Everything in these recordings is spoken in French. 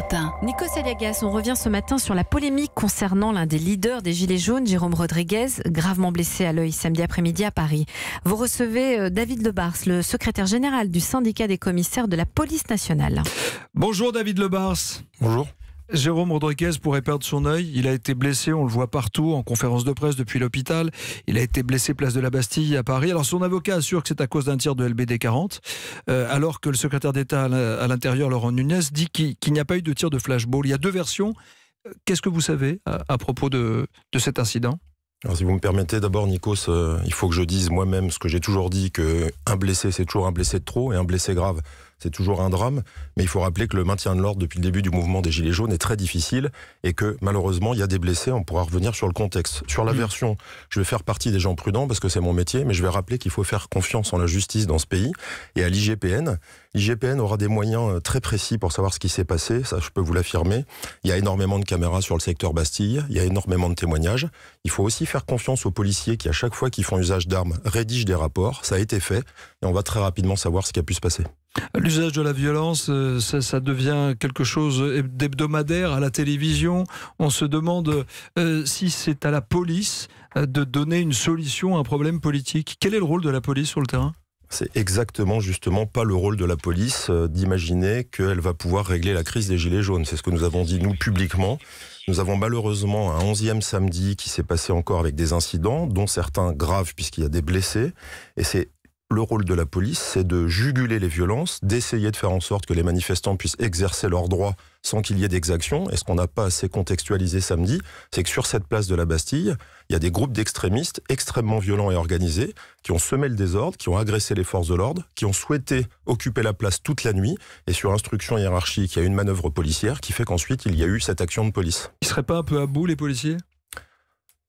Europe 1. Nikos Aliagas, on revient ce matin sur la polémique concernant l'un des leaders des Gilets jaunes, Jérôme Rodriguez, gravement blessé à l'œil samedi après-midi à Paris. Vous recevez David Lebars, le secrétaire général du syndicat des commissaires de la police nationale. Bonjour David Lebars. Bonjour. Jérôme Rodriguez pourrait perdre son œil. Il a été blessé, on le voit partout, en conférence de presse depuis l'hôpital. Il a été blessé place de la Bastille à Paris. Alors son avocat assure que c'est à cause d'un tir de LBD 40, alors que le secrétaire d'État à l'intérieur, Laurent Nunez, dit qu'il n'y a pas eu de tir de flashball. Il y a deux versions. Qu'est-ce que vous savez à propos de cet incident ? Alors, si vous me permettez, d'abord, Nikos, il faut que je dise moi-même ce que j'ai toujours dit, qu'un blessé, c'est toujours un blessé de trop, et un blessé grave, c'est toujours un drame. Mais il faut rappeler que le maintien de l'ordre depuis le début du mouvement des Gilets jaunes est très difficile, et que malheureusement, il y a des blessés. On pourra revenir sur le contexte. Sur la version, je vais faire partie des gens prudents, parce que c'est mon métier, mais je vais rappeler qu'il faut faire confiance en la justice dans ce pays, et à l'IGPN. L'IGPN aura des moyens très précis pour savoir ce qui s'est passé, ça je peux vous l'affirmer. Il y a énormément de caméras sur le secteur Bastille, il y a énormément de témoignages. Il faut aussi faire confiance aux policiers qui, à chaque fois qu'ils font usage d'armes, rédigent des rapports. Ça a été fait, et on va très rapidement savoir ce qui a pu se passer. L'usage de la violence, ça devient quelque chose d'hebdomadaire à la télévision. On se demande si c'est à la police de donner une solution à un problème politique. Quel est le rôle de la police sur le terrain ? C'est exactement, justement, pas le rôle de la police d'imaginer qu'elle va pouvoir régler la crise des Gilets jaunes. C'est ce que nous avons dit, nous, publiquement. Nous avons malheureusement un 11e samedi qui s'est passé encore avec des incidents, dont certains graves puisqu'il y a des blessés. Et c'est le rôle de la police, c'est de juguler les violences, d'essayer de faire en sorte que les manifestants puissent exercer leurs droits sans qu'il y ait d'exactions. Et ce qu'on n'a pas assez contextualisé samedi, c'est que sur cette place de la Bastille, il y a des groupes d'extrémistes extrêmement violents et organisés qui ont semé le désordre, qui ont agressé les forces de l'ordre, qui ont souhaité occuper la place toute la nuit. Et sur instruction hiérarchique, il y a une manœuvre policière qui fait qu'ensuite il y a eu cette action de police. Ils ne seraient pas un peu à bout, les policiers ?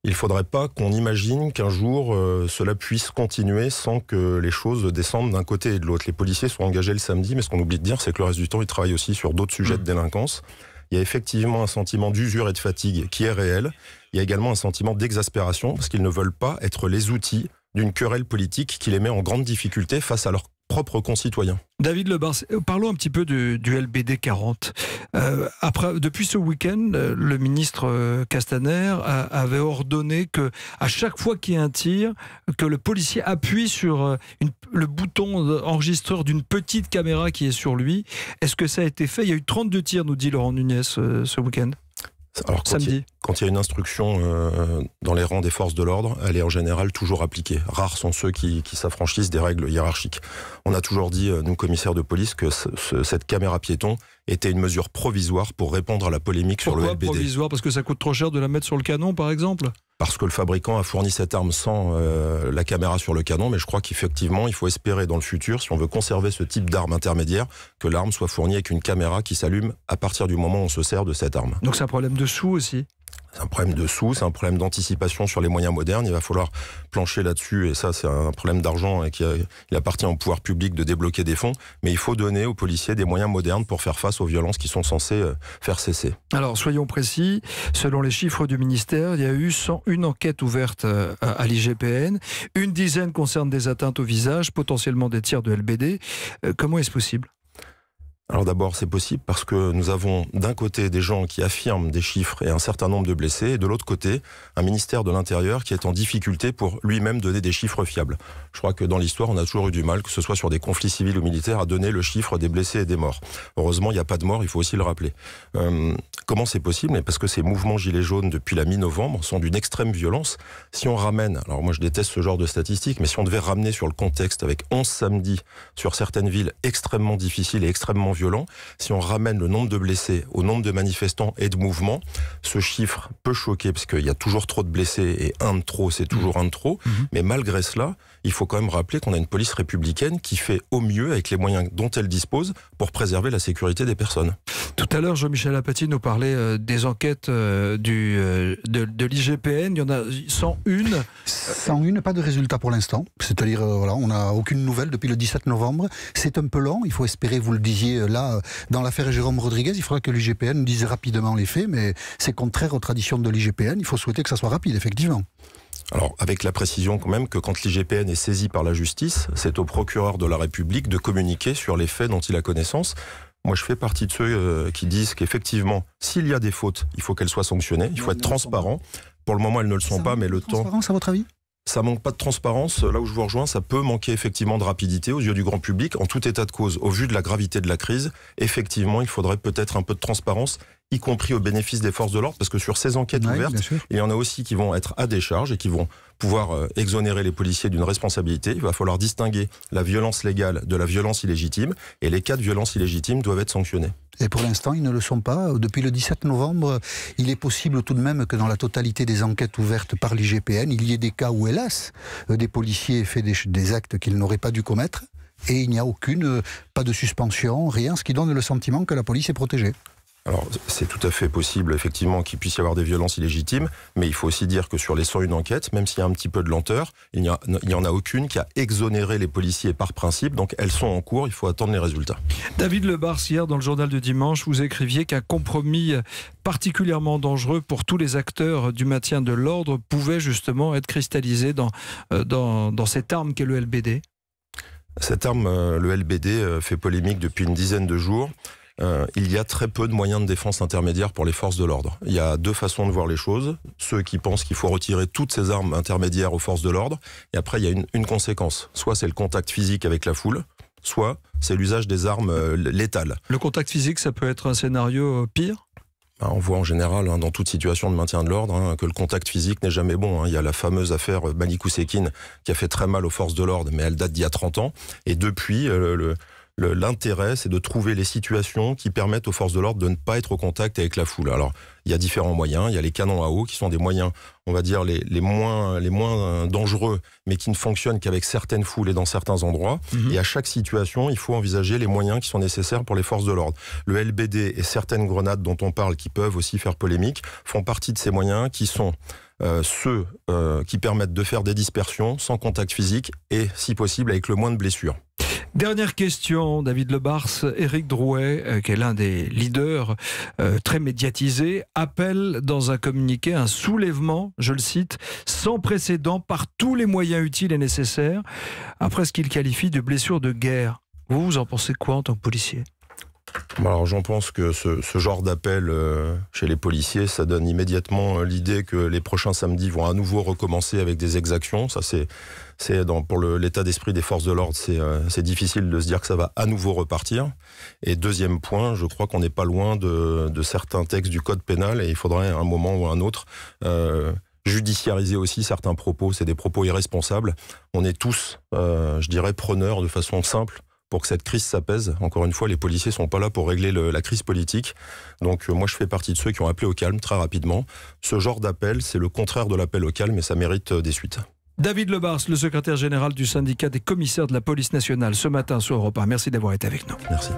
Il ne faudrait pas qu'on imagine qu'un jour cela puisse continuer sans que les choses descendent d'un côté et de l'autre. Les policiers sont engagés le samedi, mais ce qu'on oublie de dire, c'est que le reste du temps, ils travaillent aussi sur d'autres sujets de délinquance. Il y a effectivement un sentiment d'usure et de fatigue qui est réel. Il y a également un sentiment d'exaspération parce qu'ils ne veulent pas être les outils d'une querelle politique qui les met en grande difficulté face à leurs propres concitoyens. David Lebars, parlons un petit peu du LBD 40. Depuis ce week-end, le ministre Castaner avait ordonné que à chaque fois qu'il y a un tir, que le policier appuie sur le bouton enregistreur d'une petite caméra qui est sur lui. Est-ce que ça a été fait ? Il y a eu 32 tirs, nous dit Laurent Nunez ce week-end. Alors, samedi. Quand il y a une instruction dans les rangs des forces de l'ordre, elle est en général toujours appliquée. Rares sont ceux qui s'affranchissent des règles hiérarchiques. On a toujours dit, nous commissaires de police, que cette caméra piéton était une mesure provisoire pour répondre à la polémique sur le LBD. Pourquoi provisoire ? Parce que ça coûte trop cher de la mettre sur le canon, par exemple ? Parce que le fabricant a fourni cette arme sans la caméra sur le canon, mais je crois qu'effectivement, il faut espérer dans le futur, si on veut conserver ce type d'arme intermédiaire, que l'arme soit fournie avec une caméra qui s'allume à partir du moment où on se sert de cette arme. Donc c'est un problème de sous aussi ? C'est un problème de sous, c'est un problème d'anticipation sur les moyens modernes. Il va falloir plancher là-dessus, et ça c'est un problème d'argent et il appartient au pouvoir public de débloquer des fonds. Mais il faut donner aux policiers des moyens modernes pour faire face aux violences qui sont censées faire cesser. Alors soyons précis, selon les chiffres du ministère, il y a eu 101 enquêtes ouvertes à l'IGPN. Une dizaine concernent des atteintes au visage, potentiellement des tirs de LBD. Comment est-ce possible ? Alors d'abord, c'est possible parce que nous avons d'un côté des gens qui affirment des chiffres et un certain nombre de blessés, et de l'autre côté, un ministère de l'Intérieur qui est en difficulté pour lui-même donner des chiffres fiables. Je crois que dans l'histoire, on a toujours eu du mal, que ce soit sur des conflits civils ou militaires, à donner le chiffre des blessés et des morts. Heureusement, il n'y a pas de morts, il faut aussi le rappeler. Comment c'est possible ? Parce que ces mouvements gilets jaunes, depuis la mi-novembre, sont d'une extrême violence. Si on ramène, alors moi je déteste ce genre de statistiques, mais si on devait ramener sur le contexte avec 11 samedis sur certaines villes extrêmement difficiles et extrêmement violents, si on ramène le nombre de blessés au nombre de manifestants et de mouvements, ce chiffre peut choquer parce qu'il y a toujours trop de blessés et un de trop, c'est toujours un de trop. Mais malgré cela, il faut quand même rappeler qu'on a une police républicaine qui fait au mieux avec les moyens dont elle dispose pour préserver la sécurité des personnes. Tout à l'heure, Jean-Michel Apathy nous parlait des enquêtes de l'IGPN. Il y en a 101. 101, pas de résultat pour l'instant. C'est-à-dire, on n'a aucune nouvelle depuis le 17 novembre. C'est un peu lent. Il faut espérer, vous le disiez là, dans l'affaire Jérôme Rodriguez, il faudra que l'IGPN dise rapidement les faits, mais c'est contraire aux traditions de l'IGPN. Il faut souhaiter que ça soit rapide, effectivement. Alors, avec la précision quand même que quand l'IGPN est saisi par la justice, c'est au procureur de la République de communiquer sur les faits dont il a connaissance. Moi, je fais partie de ceux qui disent qu'effectivement, s'il y a des fautes, il faut qu'elles soient sanctionnées, il faut être transparent. Pour le moment, elles ne le sont pas, mais le temps... Transparence, à votre avis ? Ça manque pas de transparence. Là où je vous rejoins, ça peut manquer effectivement de rapidité aux yeux du grand public. En tout état de cause, au vu de la gravité de la crise, effectivement, il faudrait peut-être un peu de transparence, y compris au bénéfice des forces de l'ordre, parce que sur ces enquêtes ouvertes, il y en a aussi qui vont être à décharge et qui vont pouvoir exonérer les policiers d'une responsabilité. Il va falloir distinguer la violence légale de la violence illégitime, et les cas de violence illégitime doivent être sanctionnés. Et pour l'instant, ils ne le sont pas. Depuis le 17 novembre, il est possible tout de même que dans la totalité des enquêtes ouvertes par l'IGPN, il y ait des cas où, hélas, des policiers aient fait des actes qu'ils n'auraient pas dû commettre, et il n'y a pas de suspension, rien, ce qui donne le sentiment que la police est protégée. Alors, c'est tout à fait possible, effectivement, qu'il puisse y avoir des violences illégitimes, mais il faut aussi dire que sur les 101 enquêtes, même s'il y a un petit peu de lenteur, il n'y en a aucune qui a exonéré les policiers par principe, donc elles sont en cours, il faut attendre les résultats. David Lebars, hier, dans le journal de dimanche, vous écriviez qu'un compromis particulièrement dangereux pour tous les acteurs du maintien de l'ordre pouvait justement être cristallisé dans cette arme qu'est le LBD. Cette arme, le LBD, fait polémique depuis une dizaine de jours. Il y a très peu de moyens de défense intermédiaires pour les forces de l'ordre. Il y a deux façons de voir les choses. Ceux qui pensent qu'il faut retirer toutes ces armes intermédiaires aux forces de l'ordre. Et après, il y a une conséquence. Soit c'est le contact physique avec la foule, soit c'est l'usage des armes létales. Le contact physique, ça peut être un scénario pire ? On voit en général, dans toute situation de maintien de l'ordre, que le contact physique n'est jamais bon. Il y a la fameuse affaire Malik Oussekine qui a fait très mal aux forces de l'ordre, mais elle date d'il y a 30 ans. Et depuis, l'intérêt, c'est de trouver les situations qui permettent aux forces de l'ordre de ne pas être au contact avec la foule. Alors, il y a différents moyens. Il y a les canons à eau qui sont des moyens, on va dire, les moins dangereux, mais qui ne fonctionnent qu'avec certaines foules et dans certains endroits. Et à chaque situation, il faut envisager les moyens qui sont nécessaires pour les forces de l'ordre. Le LBD et certaines grenades dont on parle, qui peuvent aussi faire polémique, font partie de ces moyens qui sont ceux qui permettent de faire des dispersions sans contact physique et, si possible, avec le moins de blessures. Dernière question, David Lebars. Éric Drouet, qui est l'un des leaders très médiatisés, appelle dans un communiqué un soulèvement, je le cite, sans précédent par tous les moyens utiles et nécessaires, après ce qu'il qualifie de blessure de guerre. Vous en pensez quoi en tant que policier ? Alors j'en pense que ce genre d'appel chez les policiers, ça donne immédiatement l'idée que les prochains samedis vont à nouveau recommencer avec des exactions. Ça pour l'état d'esprit des forces de l'ordre, c'est difficile de se dire que ça va à nouveau repartir. Et deuxième point, je crois qu'on n'est pas loin de certains textes du code pénal et il faudrait à un moment ou à un autre judiciariser aussi certains propos. C'est des propos irresponsables. On est tous, je dirais, preneurs de façon simple pour que cette crise s'apaise. Encore une fois, les policiers sont pas là pour régler la crise politique. Donc moi, je fais partie de ceux qui ont appelé au calme très rapidement. Ce genre d'appel, c'est le contraire de l'appel au calme et ça mérite des suites. David Lebars, le secrétaire général du syndicat des commissaires de la police nationale, ce matin sur Europe 1. Merci d'avoir été avec nous. Merci.